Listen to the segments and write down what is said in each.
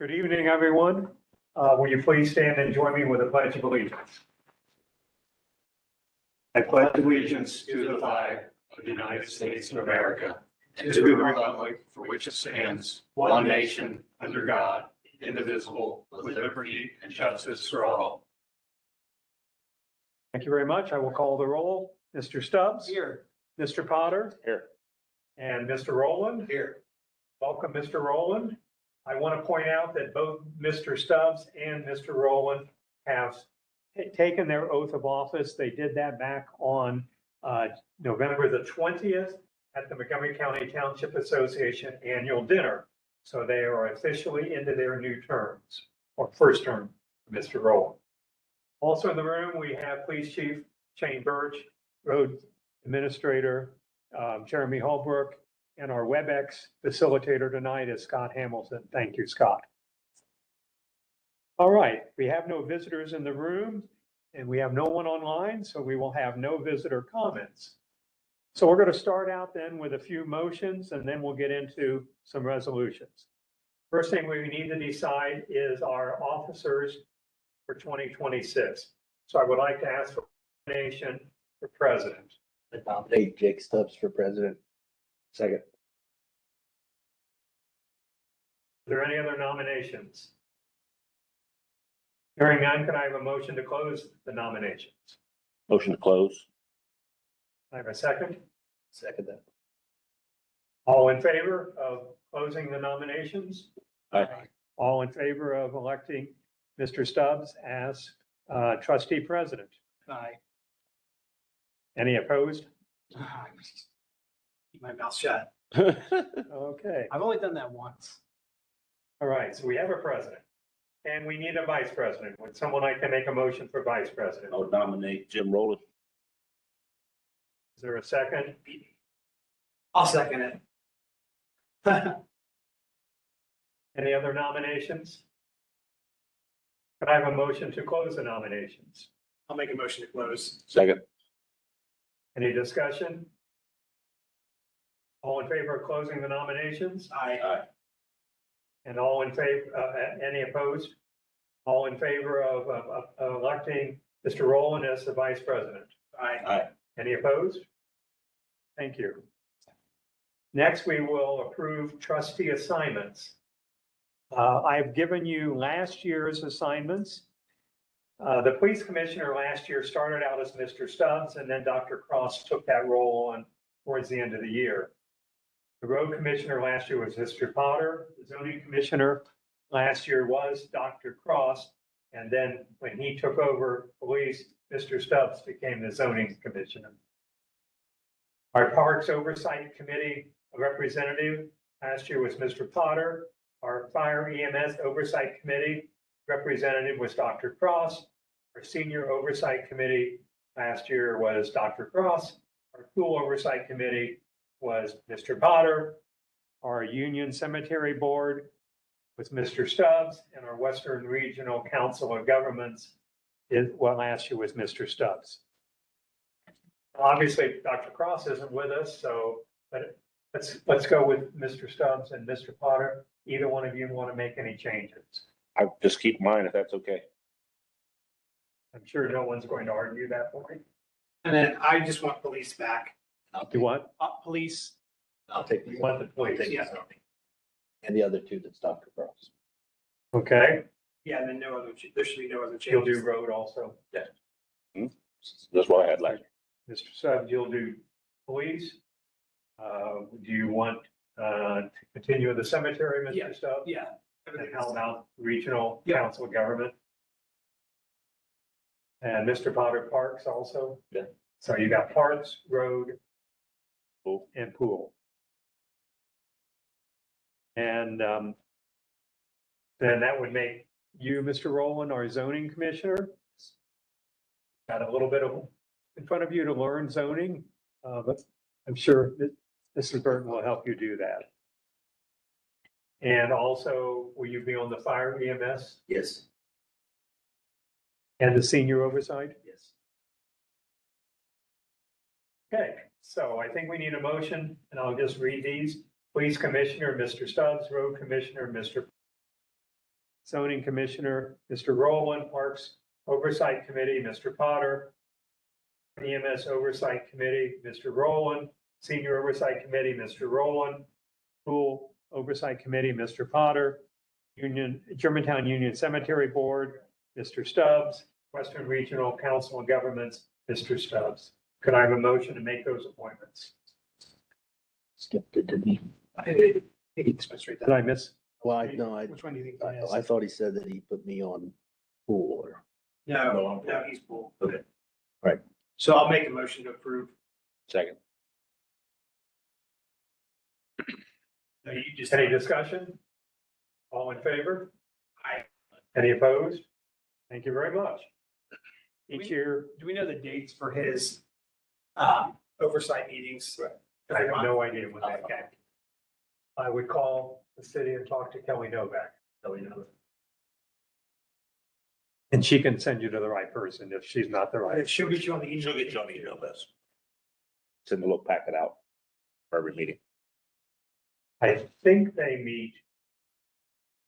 Good evening, everyone. Will you please stand and join me with a pledge of allegiance? I pledge allegiance to the flag of the United States of America, and to the republic for which it stands, one nation, under God, indivisible, with liberty and justice for all. Thank you very much. I will call the roll. Mr. Stubbs? Here. Mr. Potter? Here. And Mr. Rowland? Here. Welcome, Mr. Rowland. I want to point out that both Mr. Stubbs and Mr. Rowland have taken their oath of office. They did that back on November the 20th at the Montgomery County Township Association annual dinner. So they are officially into their new terms, or first term, Mr. Rowland. Also in the room, we have Police Chief Shane Birch, Road Administrator Jeremy Holbrook, and our WebEx facilitator tonight is Scott Hamilton. Thank you, Scott. All right, we have no visitors in the room and we have no one online, so we will have no visitor comments. So we're going to start out then with a few motions and then we'll get into some resolutions. First thing we need to decide is our officers for 2026. So I would like to ask for a nomination for president. I nominate Jake Stubbs for president. Second. Are there any other nominations? Hearing none, can I have a motion to close the nominations? Motion to close. I have a second. Second that. All in favor of closing the nominations? Aye. All in favor of electing Mr. Stubbs as trustee president? Aye. Any opposed? Keep my mouth shut. Okay, I've only done that once. all right, so we have a president and we need a vice president. Would someone like to make a motion for vice president? I would nominate Jim Rowland. Is there a second? I'll second it. Any other nominations? Could I have a motion to close the nominations? I'll make a motion to close. Second. Any discussion? All in favor of closing the nominations? Aye. And all in favor, any opposed? All in favor of electing Mr. Rowland as the vice president? Aye. Any opposed? Thank you. Next, we will approve trustee assignments. I've given you last year's assignments. The police commissioner last year started out as Mr. Stubbs, and then Dr. Cross took that role on towards the end of the year. The road commissioner last year was Mr. Potter. The zoning commissioner last year was Dr. Cross. And then when he took over police, Mr. Stubbs became the zoning commissioner. Our Parks Oversight Committee representative last year was Mr. Potter. Our Fire EMS Oversight Committee representative was Dr. Cross. Our Senior Oversight Committee last year was Dr. Cross. Our Pool Oversight Committee was Mr. Potter. Our Union Cemetery Board was Mr. Stubbs, and our Western Regional Council of Governments last year was Mr. Stubbs. Obviously, Dr. Cross isn't with us, so but let's go with Mr. Stubbs and Mr. Potter. Either one of you want to make any changes? I just keep mine if that's okay. I'm sure no one's going to argue that for me. And then I just want police back. You what? Police. I'll take You want the police? Yeah. And the other two, that's Dr. Cross. Okay, Yeah, and then no other, there should be no other you'll changes. do road also. That's what I had last. Mr. Stubbs, you'll do police. Do you want to continue with the cemetery, Yeah. Mr. Stubbs? Yeah. And Everything how else. about regional Yeah. council of government? And Mr. Potter, parks also? Yeah. So you got parks, road, Pool. and pool. And then that would make you, Mr. Rowland, our zoning commissioner. Got a little bit of in front of you to learn zoning, but I'm sure that Mrs. Burton will help you do that. And also, will you be on the fire EMS Yes. and the senior oversight? Yes. Okay, so I think we need a motion, and I'll just read these. Police Commissioner, Mr. Stubbs, Road Commissioner, Mr. Zoning Commissioner, Mr. Rowland, Parks Oversight Committee, Mr. Potter, EMS Oversight Committee, Mr. Rowland, Senior Oversight Committee, Mr. Rowland, Pool Oversight Committee, Mr. Potter, Germantown Union Cemetery Board, Mr. Stubbs, Western Regional Council on Governments, Mr. Stubbs. Could I have a motion to make those appointments? Skipped it, didn't he? I think it's supposed to read Did that. I miss? Well, I Which one do you think it is? I thought he said that he put me on pool or. No, he's cool. Okay. Right. So I'll make a motion to approve. Second. No, you just. Any discussion? All in favor? Aye. Any opposed? Thank you very much. Each year, Do we know the dates for his oversight meetings? I have no idea when that Okay. I would call the city and talk to Kelly Novak. Kelly Novak. And she can send you to the right person if she's not the right. She'll get you on the email. She'll get you on the email list. Send a little packet out for every meeting. I think they meet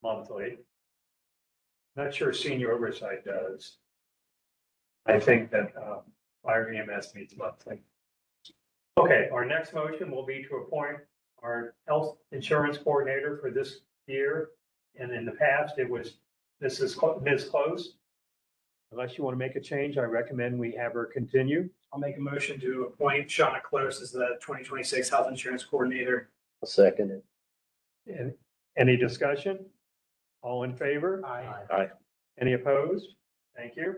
monthly. Not sure senior oversight does. I think that fire EMS meets monthly. Okay, our next motion will be to appoint our health insurance coordinator for this year. And in the past, it was Ms. Close. Unless you want to make a change, I recommend we have her continue. I'll make a motion to appoint Shauna Close as the 2026 Health Insurance Coordinator. I'll second it. And any discussion? All in favor? Aye. Any opposed? Thank you.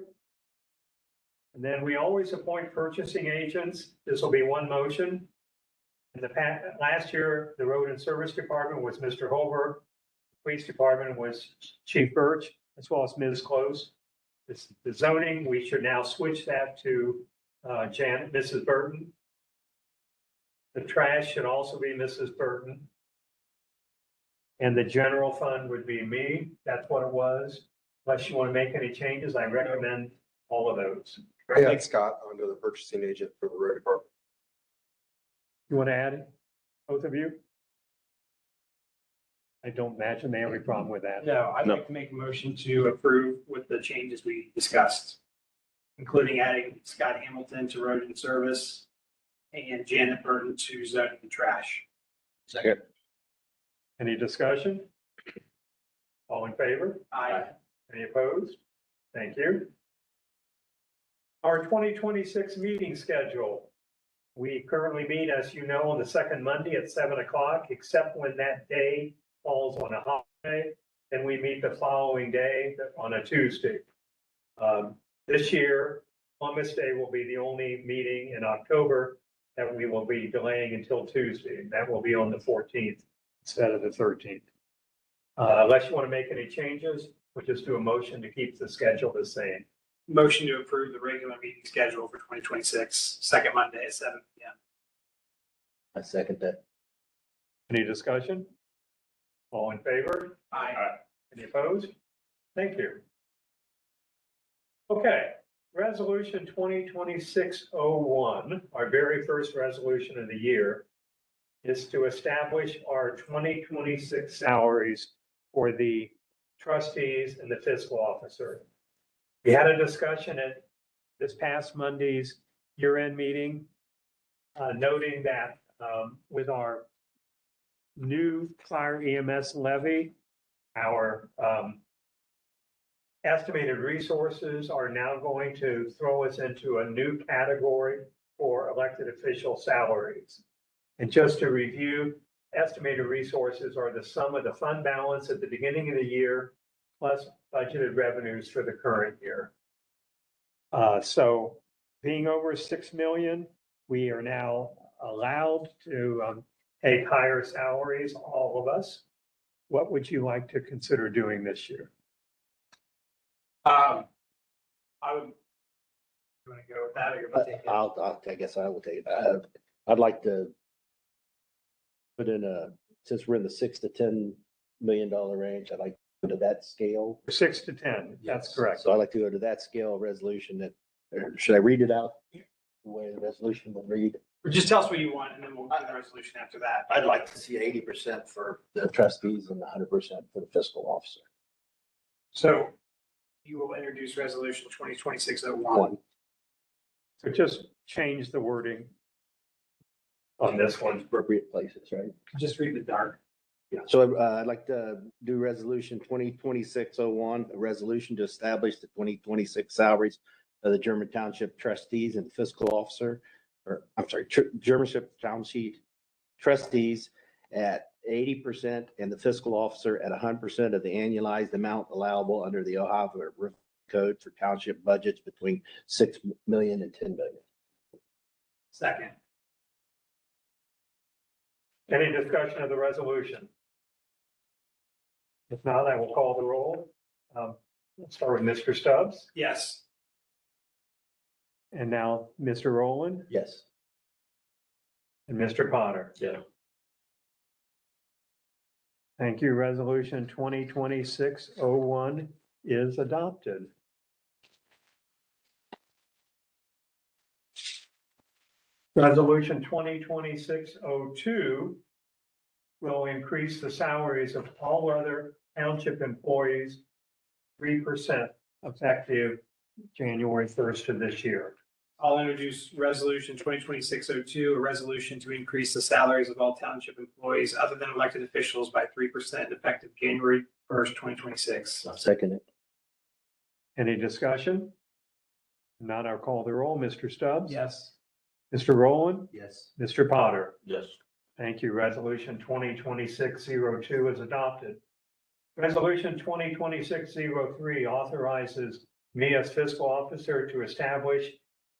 And then we always appoint purchasing agents. This will be one motion. In the past, last year, the Road and Service Department was Mr. Holber. The Police Department was Chief Birch, as well as Ms. Close. The zoning, we should now switch that to Janet, Mrs. Burton. The trash should also be Mrs. Burton. And the general fund would be me. That's what it was. Unless you want to make any changes, I recommend all of those. I had Scott onto the purchasing agent for the road department. You want to add it, both of you? I don't imagine they have any problem with that. No, I'd like to make a motion to approve with the changes we discussed, including adding Scott Hamilton to Road and Service and Janet Burton to zoning and trash. Second. Any discussion? All in favor? Aye. Any opposed? Thank you. Our 2026 meeting schedule. We currently meet, as you know, on the second Monday at 7 o'clock, except when that day falls on a holiday. Then we meet the following day on a Tuesday. This year, Columbus Day will be the only meeting in October that we will be delaying until Tuesday. That will be on the 14th instead of the 13th. Unless you want to make any changes, we'll just do a motion to keep the schedule the same. Motion to approve the regular meeting schedule for 2026, second Monday at 7 p.m. I second that. Any discussion? All in favor? Aye. Any opposed? Thank you. Okay, resolution 2026-01, our very first resolution of the year, is to establish our 2026 salaries for the trustees and the fiscal officer. We had a discussion at this past Monday's year-end meeting, noting that with our new fire EMS levy, our estimated resources are now going to throw us into a new category for elected official salaries. And just to review, estimated resources are the sum of the fund balance at the beginning of the year plus budgeted revenues for the current year. So being over 6 million, we are now allowed to take higher salaries, all of us. What would you like to consider doing this year? I would, you want to go with that or you're going to take it? I guess I will take it. I'd like to put in since we're in the $6 to $10 million range, I'd like to go to that scale. 6 to 10, that's correct. So I'd like to go to that scale resolution that, or should I read it out? The way the resolution will read. Or just tell us what you want and then we'll do the resolution after that. I'd like to see 80% for the trustees and 100% for the fiscal officer. So you will introduce resolution 2026-01. One. So just change the wording on this one. Appropriate places, right? Just read the dark. Yeah, so I'd like to do resolution 2026-01, a resolution to establish the 2026 salaries of the German Township Trustees and Fiscal Officer, or I'm sorry, German Township Trustees at 80% and the Fiscal Officer at 100% of the annualized amount allowable under the Ohio Revised Code for township budgets between 6 million and 10 million. Second. Any discussion of the resolution? If not, I will call the roll. Let's start with Mr. Stubbs Yes. and now Mr. Rowland Yes. and Mr. Potter. Yeah. Thank you. Resolution 2026-01 is adopted. Resolution 2026-02 will increase the salaries of all other township employees 3% effective January 1st of this year. I'll introduce resolution 2026-02, a resolution to increase the salaries of all township employees other than elected officials by 3% effective January 1st, 2026. I'll second it. Any discussion? Not, I'll call the roll. Mr. Stubbs? Yes. Mr. Rowland? Yes. Mr. Potter? Yes. Thank you. Resolution 2026-02 is adopted. Resolution 2026-03 authorizes me as fiscal officer to establish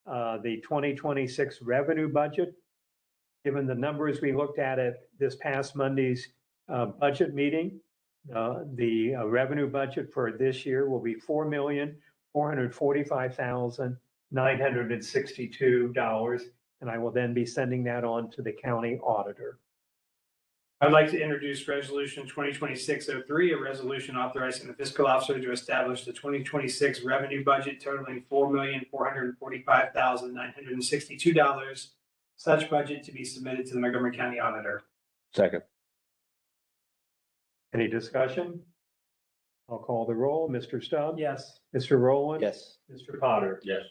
the 2026 revenue budget. Given the numbers we looked at this past Monday's budget meeting, the revenue budget for this year will be $4,445,962, and I will then be sending that on to the county auditor. I'd like to introduce resolution 2026-03, a resolution authorizing the fiscal officer to establish the 2026 revenue budget totaling $4,445,962. Such budget to be submitted to the Montgomery County Auditor. Second. Any discussion? I'll call the roll. Mr. Stubbs? Yes. Mr. Rowland? Yes. Mr. Potter? Yes.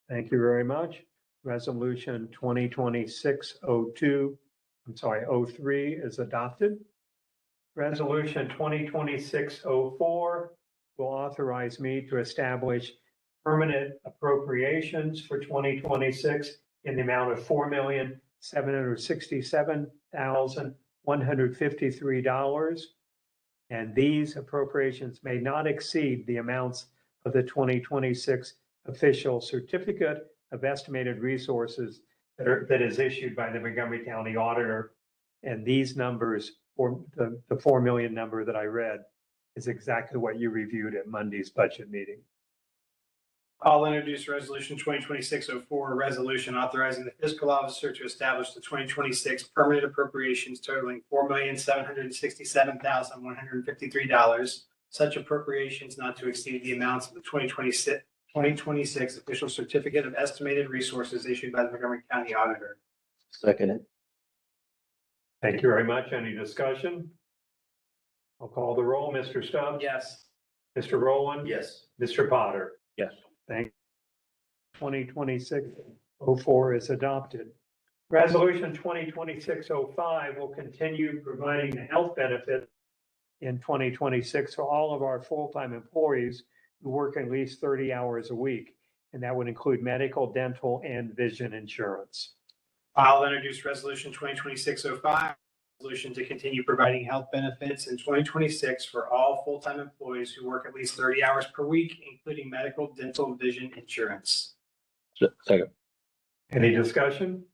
Thank you very much. Resolution 2026-02, 03 is adopted. Resolution 2026-04 will authorize me to establish permanent appropriations for 2026 in the amount of $4,767,153. And these appropriations may not exceed the amounts of the 2026 official certificate of estimated resources that is issued by the Montgomery County Auditor. And these numbers, or the 4 million number that I read, is exactly what you reviewed at Monday's budget meeting. I'll introduce resolution 2026-04, a resolution authorizing the fiscal officer to establish the 2026 permanent appropriations totaling $4,767,153. Such appropriations not to exceed the amounts of the 2026 official certificate of estimated resources issued by the Montgomery County Auditor. Second it. Thank you very much. Any discussion? I'll call the roll. Mr. Stubbs? Yes. Mr. Rowland? Yes. Mr. Potter? Yes. Thank you. 2026-04 is adopted. Resolution 2026-05 will continue providing the health benefit in 2026 for all of our full-time employees who work at least 30 hours a week. And that would include medical, dental, and vision insurance. I'll introduce resolution 2026-05, resolution to continue providing health benefits in 2026 for all full-time employees who work at least 30 hours per week, including medical, dental, vision insurance. Second. Any discussion?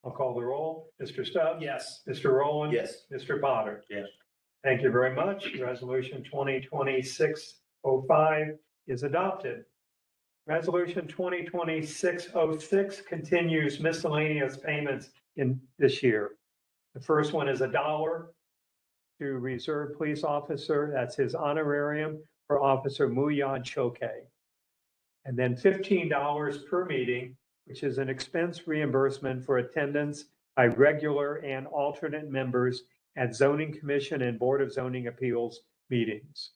I'll call the roll. Mr. Stubbs? Yes. Mr. Rowland? Yes. Mr. Potter? Yes. Thank you very much. Resolution 2026-05 is adopted. Resolution 2026-06 continues miscellaneous payments in this year. The first one is $1 to Reserve Police Officer. That's his honorarium for Officer Muyad Choke. And then $15 per meeting, which is an expense reimbursement for attendance by regular and alternate members at Zoning Commission and Board of Zoning Appeals meetings.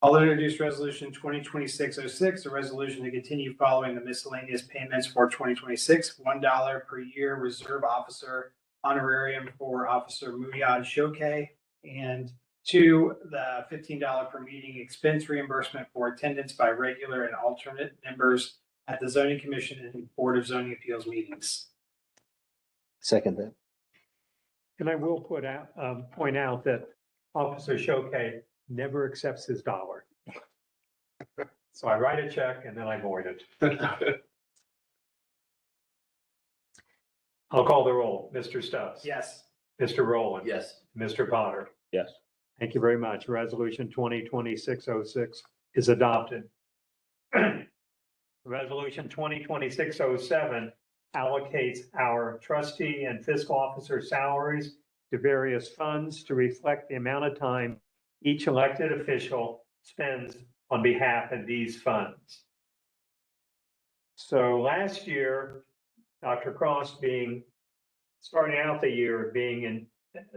I'll introduce resolution 2026-06, a resolution to continue following the miscellaneous payments for 2026, $1 per year reserve officer honorarium for Officer Muyad Shoke, and 2, the $15 per meeting expense reimbursement for attendance by regular and alternate members at the Zoning Commission and Board of Zoning Appeals meetings. Second that. And I will point out that Officer Shoke never accepts his dollar. So I write a check and then I void it. I'll call the roll. Mr. Stubbs. Yes. Mr. Rowland. Yes. Mr. Potter. Yes. Thank you very much. Resolution 2026-06 is adopted. Resolution 2026-07 allocates our trustee and fiscal officer salaries to various funds to reflect the amount of time each elected official spends on behalf of these funds. So last year, Dr. Cross starting out the year being in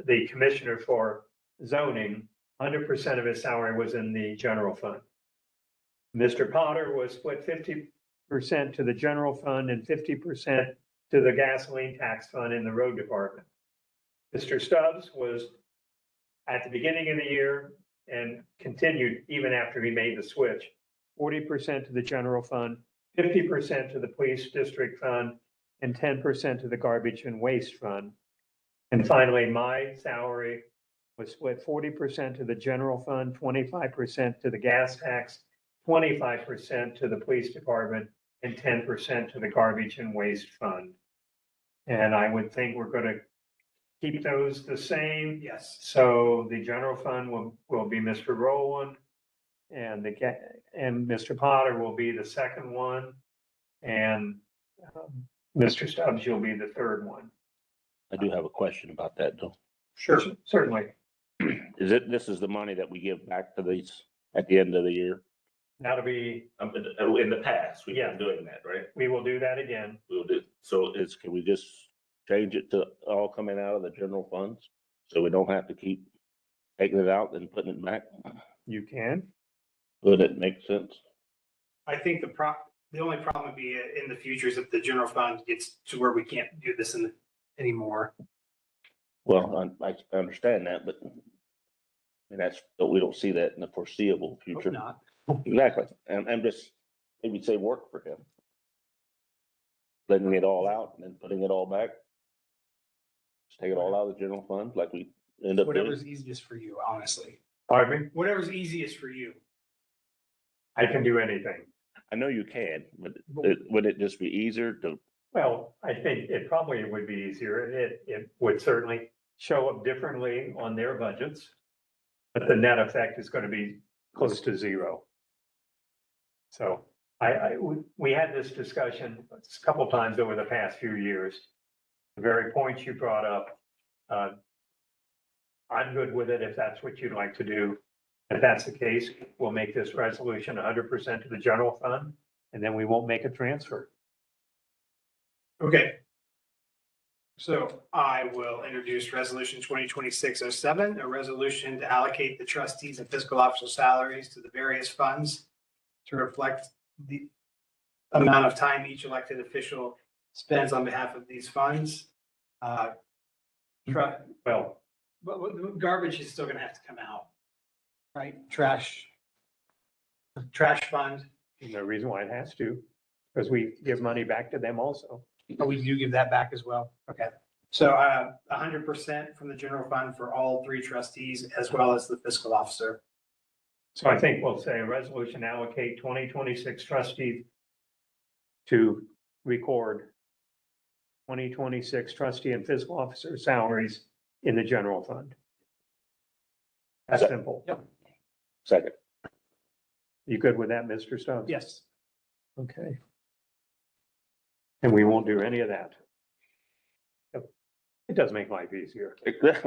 the commissioner for zoning, 100% of his salary was in the general fund. Mr. Potter was split 50% to the general fund and 50% to the gasoline tax fund in the road department. Mr. Stubbs was at the beginning of the year and continued even after he made the switch, 40% to the general fund, 50% to the police district fund, and 10% to the garbage and waste fund. And finally, my salary was split 40% to the general fund, 25% to the gas tax, 25% to the police department, and 10% to the garbage and waste fund. And I would think we're going to keep those the same. Yes. So the general fund will be Mr. Rowland, and Mr. Potter will be the second one, and Mr. Stubbs, you'll be the third one. I do have a question about that though. Sure, certainly. This is the money that we give back to these at the end of the year? That'll be, In the past, we've Yeah. been doing that, right? we will do that again. We'll do, so can we just change it to all coming out of the general funds? So we don't have to keep taking it out and putting it back? You can. Would it make sense? I think the only problem would be in the future is if the general fund gets to where we can't do this anymore. Well, I understand that, but I mean, but we don't see that in the foreseeable Hope future. not. Exactly. And I'm just, maybe say work for him. Letting it all out and then putting it all back. Just take it all out of the general fund like we end up doing. Whatever's easiest for you, honestly. Pardon me? Whatever's easiest for you. I can do anything. I know you can, but would it just be easier to, Well, I think it probably would be easier. It would certainly show up differently on their budgets, but the net effect is going to be close to zero. So we had this discussion a couple times over the past few years. The very points you brought up, I'm good with it if that's what you'd like to do. If that's the case, we'll make this resolution 100% to the general fund, and then we won't make a transfer. Okay. So I will introduce resolution 2026-07, a resolution to allocate the trustees and fiscal officer salaries to the various funds to reflect the amount of time each elected official spends on behalf of these funds. Well, But garbage is still gonna have to come out. Right, trash fund, no reason why it has to, because we give money back to them also. but we do give that back as well. Okay. So 100% from the general fund for all 3 trustees as well as the fiscal officer. So I think we'll say a resolution allocate 2026 trustees to record 2026 trustee and fiscal officer salaries in the general fund. That's simple. Yep. second? You good with that, Mr. Stubbs? Yes. Okay. And we won't do any of that. It does make life easier. Yes.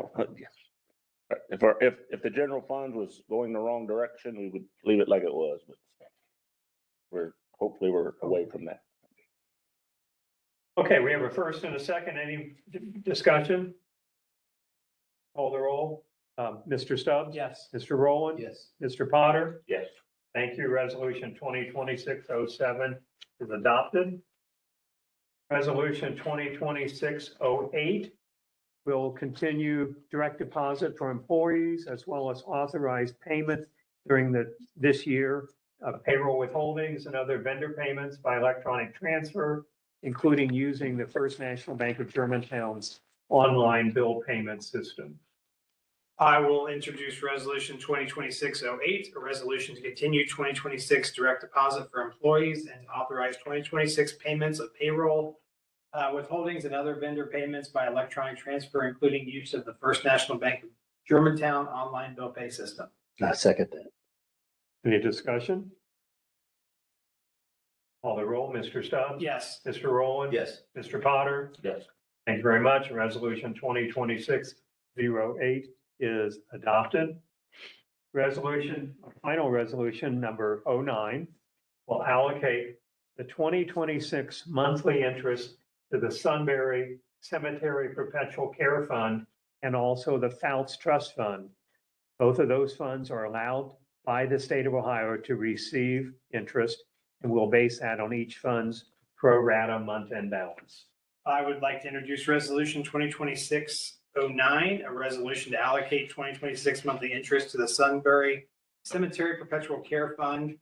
If the general fund was going the wrong direction, we would leave it like it was, but hopefully we're away from that. Okay, we have a first and a second. Any discussion? Call the roll. Mr. Stubbs? Yes. Mr. Rowland? Yes. Mr. Potter? Yes. Thank you. Resolution 2026-07 is adopted. Resolution 2026-08 will continue direct deposit for employees as well as authorized payment during this year of payroll withholdings and other vendor payments by electronic transfer, including using the First National Bank of Germantown's online bill payment system. I will introduce resolution 2026-08, a resolution to continue 2026 direct deposit for employees and to authorize 2026 payments of payroll withholdings and other vendor payments by electronic transfer, including use of the First National Bank of Germantown online bill pay system. I second that. Any discussion? Call the roll. Mr. Stubbs? Yes. Mr. Rowland? Yes. Mr. Potter? Yes. Thank you very much. Resolution 2026-08 is adopted. Final resolution number 09 will allocate the 2026 monthly interest to the Sunbury Cemetery Perpetual Care Fund and also the Fouts Trust Fund. Both of those funds are allowed by the state of Ohio to receive interest, and we'll base that on each fund's pro rata month-end balance. I would like to introduce resolution 2026-09, a resolution to allocate 2026 monthly interest to the Sunbury Cemetery Perpetual Care Fund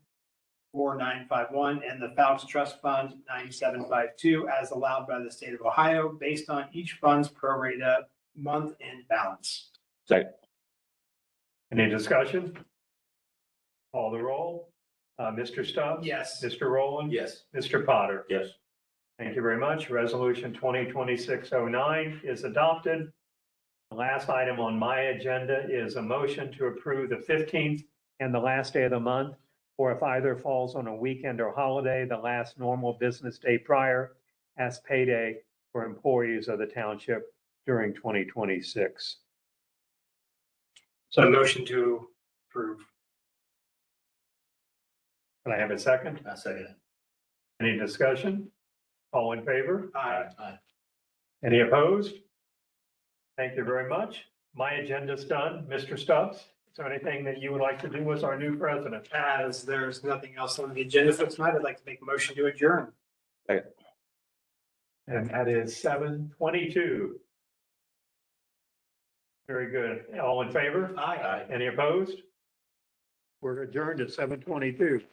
4951 and the Fouts Trust Fund 9752 as allowed by the state of Ohio based on each fund's pro rata month-end balance. Second. Any discussion? Call the roll. Mr. Stubbs? Yes. Mr. Rowland? Yes. Mr. Potter? Yes. Thank you very much. Resolution 2026-09 is adopted. The last item on my agenda is a motion to approve the 15th and the last day of the month, or if either falls on a weekend or holiday, the last normal business day prior as payday for employees of the township during 2026. So motion to approve. Can I have a second? I second it. Any discussion? All in favor? Aye. Any opposed? Thank you very much. My agenda's done. Mr. Stubbs, is there anything that you would like to do as our new president? As there's nothing else on the agenda for tonight, I'd like to make a motion to adjourn. And that is 7:22. Very good. All in favor? Aye. Any opposed? We're adjourned at 7:22.